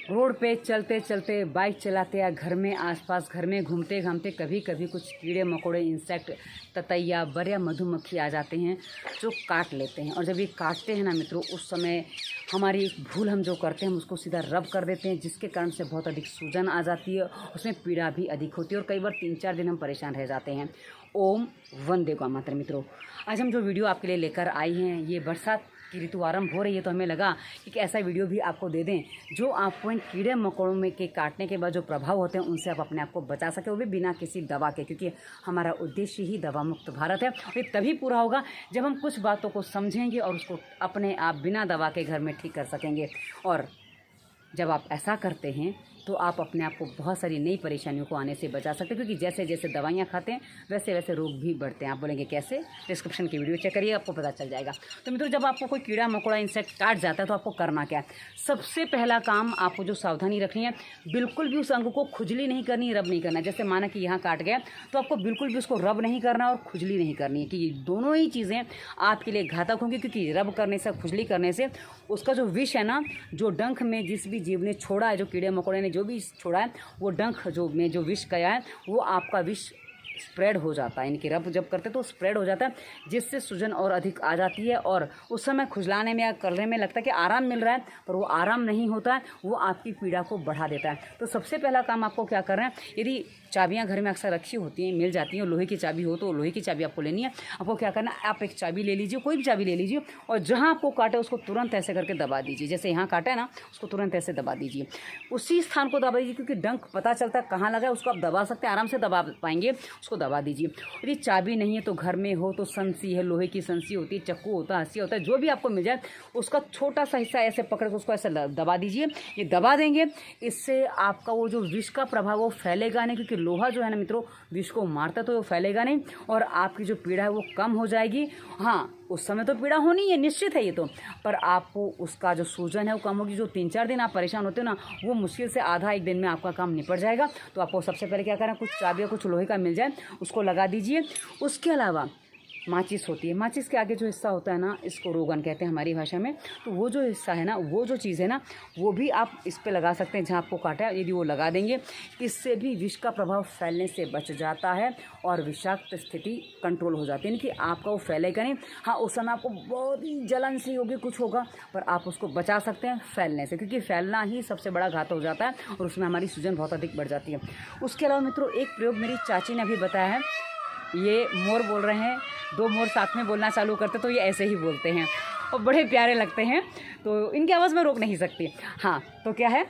Road पे चलते चलते, बाइक चलाते या घर में आसपास घर में घूमते घामते कभी कभी कुछ कीड़े मकोड़े, इंसेक्ट, ततैया, बर या मधुमक्खी आ जाते हैं जो काट लेते हैं। और जब ये काटते हैं ना मित्रों, उस समय हमारी एक भूल हम जो करते हैं हम उसको सीधा रब कर देते हैं, जिसके कारण से बहुत अधिक सूजन आ जाती है, उसमें पीड़ा भी अधिक होती है और कई बार 3-4 दिन हम परेशान रह जाते हैं। ओम वंदे गौ मातरम। मित्रों, आज हम जो वीडियो आपके लिए लेकर आई हैं, ये बरसात की ऋतु आरंभ हो रही है तो हमें लगा कि ऐसा वीडियो भी आपको दे दें जो आपको इन कीड़े मकोड़ों में के काटने के बाद जो प्रभाव होते हैं उनसे आप अपने आप को बचा सके, वो भी बिना किसी दवा के, क्योंकि हमारा उद्देश्य ही दवा मुक्त भारत है। और ये तभी पूरा होगा जब हम कुछ बातों को समझेंगे और उसको अपने आप बिना दवा के घर में ठीक कर सकेंगे। और जब आप ऐसा करते हैं तो आप अपने आप को बहुत सारी नई परेशानियों को आने से बचा सकते हैं, क्योंकि जैसे जैसे दवाइयाँ खाते हैं वैसे वैसे रोग भी बढ़ते हैं। आप बोलेंगे कैसे? डिस्क्रिप्शन की वीडियो चेक करिए, आपको पता चल जाएगा। तो मित्रों, जब आपको कोई कीड़ा मकोड़ा इंसेक्ट काट जाता है तो आपको करना क्या है? सबसे पहला काम आपको जो सावधानी रखनी है, बिल्कुल भी उस अंग को खुजली नहीं करनी, रब नहीं करना। जैसे माना कि यहाँ काट गया तो आपको बिल्कुल भी उसको रब नहीं करना और खुजली नहीं करनी है, कि ये दोनों ही चीज़ें आपके लिए घातक होंगी। क्योंकि रब करने से, खुजली करने से उसका जो विष है ना, जो डंक में जिस भी जीव ने छोड़ा है, जो कीड़े मकोड़े ने जो भी छोड़ा है, वो डंक जो विष गया है वो आपका विष स्प्रेड हो जाता है। इनकी रब जब करते तो स्प्रेड हो जाता है, जिससे सूजन और अधिक आ जाती है और उस समय खुजलाने में या करने में लगता है कि आराम मिल रहा है, पर वो आराम नहीं होता है, वो आपकी पीड़ा को बढ़ा देता है। तो सबसे पहला काम आपको क्या करना है, यदि चाबियां घर में अक्सर रखी होती हैं, मिल जाती हैं, लोहे की चाबी हो तो लोहे की चाबी आपको लेनी है। आपको क्या करना है, आप एक चाबी ले लीजिए, कोई भी चाबी ले लीजिए, और जहाँ आपको काटे उसको तुरंत ऐसे करके दबा दीजिए। जैसे यहाँ काटा है ना, उसको तुरंत ऐसे दबा दीजिए, उसी स्थान को दबा दीजिए, क्योंकि डंक पता चलता है कहाँ लगा है, उसको आप दबा सकते हैं, आराम से दबा पाएंगे, उसको दबा दीजिए। यदि चाबी नहीं है तो घर में हो तो संसी है, लोहे की संसी होती है, चक्कू होता है, हंसिया होता है, जो भी आपको मिल जाए उसका छोटा सा हिस्सा ऐसे पकड़ के उसको ऐसे दबा दीजिए। ये दबा देंगे, इससे आपका वो जो विष का प्रभाव वो फैलेगा नहीं, क्योंकि लोहा जो है ना मित्रों विष को मारता तो वो फैलेगा नहीं और आपकी जो पीड़ा है वो कम हो जाएगी। हाँ, उस समय तो पीड़ा होनी है, निश्चित है ये तो, पर आपको उसका जो सूजन है वो कम होगी। जो 3-4 दिन आप परेशान होते हो ना, वो मुश्किल से आधा एक दिन में आपका काम निपट जाएगा। तो आपको सबसे पहले क्या करना है, कुछ चाबी या कुछ लोहे का मिल जाए उसको लगा दीजिए। उसके अलावा माचिस होती है, माचिस के आगे जो हिस्सा होता है ना, इसको रोगन कहते हैं हमारी भाषा में। तो वो जो हिस्सा है ना, वो जो चीज़ है ना, वो भी आप इस पे लगा सकते हैं जहाँ आपको काटा है। यदि वो लगा देंगे, इससे भी विष का प्रभाव फैलने से बच जाता है और विषाक्त स्थिति कंट्रोल हो जाती है, यानी कि आपका वो फैलेगा नहीं। हाँ, उस समय आपको बहुत ही जलन सी होगी, कुछ होगा, पर आप उसको बचा सकते हैं फैलने से, क्योंकि फैलना ही सबसे बड़ा घात हो जाता है और उसमें हमारी सूजन बहुत अधिक बढ़ जाती है। उसके अलावा मित्रों, एक प्रयोग मेरी चाची ने अभी बताया है। ये मोर बोल रहे हैं, 2 मोर साथ में बोलना चालू करते तो ये ऐसे ही बोलते हैं और बड़े प्यारे लगते हैं, तो इनकी आवाज़ में रोक नहीं सकती। हाँ, तो क्या है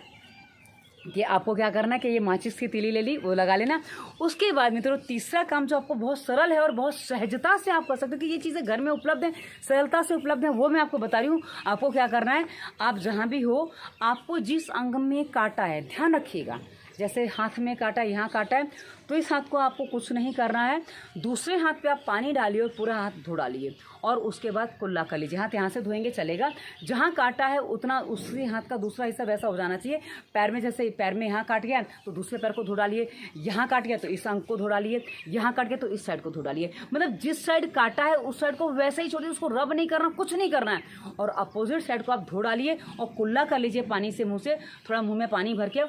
कि आपको क्या करना है कि ये माचिस की तीली ले ली, वो लगा लेना। उसके बाद मित्रों, तीसरा काम जो आपको बहुत सरल है और बहुत सहजता से आप कर सकते हो, कि ये चीज़ें घर में उपलब्ध हैं, सरलता से उपलब्ध हैं, वो मैं आपको बता रही हूँ। आपको क्या करना है, आप जहाँ भी हो, आपको जिस अंग में काटा है ध्यान रखिएगा। जैसे हाथ में काटा, यहाँ काटा है, तो इस हाथ को आपको कुछ नहीं करना है, दूसरे हाथ पे आप पानी डालिए और पूरा हाथ धो डालिए और उसके बाद कुल्ला कर लीजिए। हाथ यहाँ से धोएंगे चलेगा, जहाँ काटा है उतना उसी हाथ का दूसरा हिस्सा वैसा हो जाना चाहिए। पैर में, जैसे पैर में यहाँ काट गया तो दूसरे पैर को धो डालिए, यहाँ काट गया तो इस अंग को धो डालिए, यहाँ काट गया तो इस साइड को धो डालिए। मतलब जिस साइड काटा है उस साइड को वैसे ही छोड़िए, उसको रब नहीं करना, कुछ नहीं करना है, और अपोजिट साइड को आप धो डालिए और कुल्ला कर लीजिए पानी से। मुँह से थोड़ा मुँह में पानी भर के,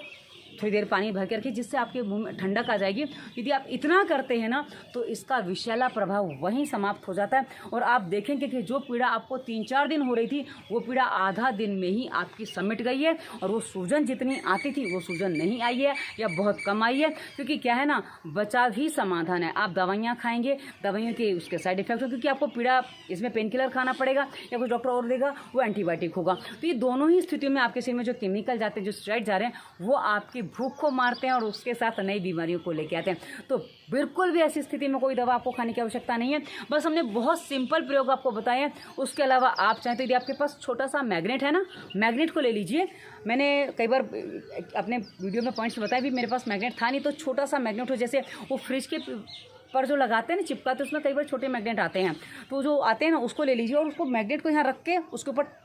थोड़ी देर पानी भर करके, जिससे आपके मुंह में ठंडक आ जाएगी। यदि आप इतना करते हैं ना, तो इसका विषैला प्रभाव वहीं समाप्त हो जाता है और आप देखेंगे कि जो पीड़ा आपको 3-4 दिन हो रही थी, वो पीड़ा आधा दिन में ही आपकी समिट गई है और वो सूजन जितनी आती थी वो सूजन नहीं आई है या बहुत कम आई है। क्योंकि क्या है ना, बचाव ही समाधान है। आप दवाइयाँ खाएंगे, दवाइयों के उसके साइड इफेक्ट हो, क्योंकि आपको पीड़ा इसमें पेन किलर खाना पड़ेगा या कुछ डॉक्टर और देगा, वो एंटीबायोटिक होगा। तो ये दोनों ही स्थितियों में आपके शरीर में जो केमिकल जाते हैं, जो स्टेरॉइड जा रहे हैं, वो आपकी भूख को मारते हैं और उसके साथ नई बीमारियों को लेके आते हैं। तो बिल्कुल भी ऐसी स्थिति में कोई दवा आपको खाने की आवश्यकता नहीं है। बस हमने बहुत सिंपल प्रयोग आपको बताए हैं। उसके अलावा आप चाहें तो, यदि आपके पास छोटा सा मैग्नेट है ना, मैग्नेट को ले लीजिए। मैंने कई बार अपने वीडियो में पॉइंट्स बताए भी, मेरे पास मैग्नेट था नहीं, तो छोटा सा मैग्नेट हो, जैसे वो फ्रिज के पर जो लगाते हैं ना चिपका, तो उसमें कई बार छोटे मैग्नेट आते हैं, तो जो आते हैं ना उसको ले लीजिए और उसको मैग्नेट को यहाँ रख के उसके ऊपर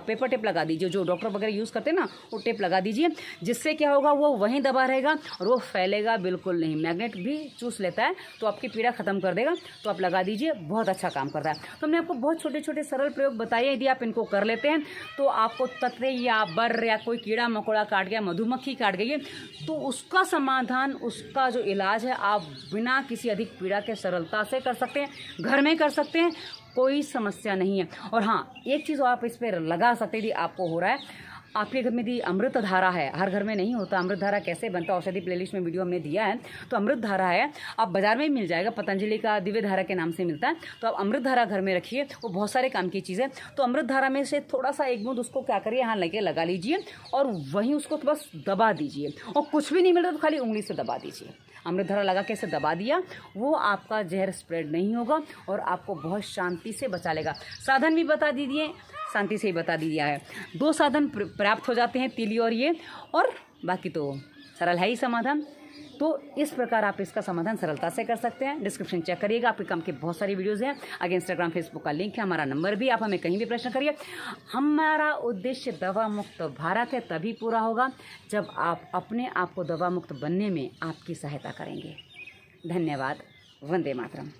पेपर टेप लगा दीजिए, जो डॉक्टर वगैरह यूज़ करते हैं ना वो टेप लगा दीजिए, जिससे क्या होगा वो वहीं दबा रहेगा और वो फैलेगा बिल्कुल नहीं। मैग्नेट भी चूस लेता है तो आपकी पीड़ा खत्म कर देगा, तो आप लगा दीजिए, बहुत अच्छा काम करता है। तो हमने आपको बहुत छोटे छोटे सरल प्रयोग बताए, यदि आप इनको कर लेते हैं तो आपको ततई या बर या कोई कीड़ा मकोड़ा काट गया, मधुमक्खी काट गई है, तो उसका समाधान, उसका जो इलाज है आप बिना किसी अधिक पीड़ा के सरलता से कर सकते हैं, घर में कर सकते हैं, कोई समस्या नहीं है। और हाँ, एक चीज़ आप इस पर लगा सकते हैं, यदि आपको हो रहा है, आपके घर में यदि अमृत धारा है, हर घर में नहीं होता, अमृत धारा कैसे बनता है औषधि प्लेलिस्ट में वीडियो हमने दिया है, तो अमृत धारा है, आप बाजार में ही मिल जाएगा, पतंजलि का दिव्य धारा के नाम से मिलता है, तो आप अमृत धारा घर में रखिए, वो बहुत सारे काम की चीज़ है। तो अमृत धारा में से थोड़ा सा एक बूंद उसको क्या करिए, यहाँ लगे लगा लीजिए और वहीं उसको तो बस दबा दीजिए, और कुछ भी नहीं मिल रहा तो खाली उंगली से दबा दीजिए। अमृत धारा लगा के ऐसे दबा दिया, वो आपका जहर स्प्रेड नहीं होगा और आपको बहुत शांति से बचा लेगा। साधन भी बता दीजिए, शांति से ही बता दिया है, 2 साधन प्राप्त हो जाते हैं, तीली और ये, और बाकी तो सरल है ही समाधान। तो इस प्रकार आप इसका समाधान सरलता से कर सकते हैं। डिस्क्रिप्शन चेक करिएगा, आपके काम के बहुत सारी वीडियोज़ हैं, आगे इंस्टाग्राम फेसबुक का लिंक है, हमारा नंबर भी, आप हमें कहीं भी प्रश्न करिए। हमारा उद्देश्य दवा मुक्त भारत है तभी पूरा होगा जब आप अपने आप को दवा मुक्त बनने में आपकी सहायता करेंगे। धन्यवाद। वंदे मातरम।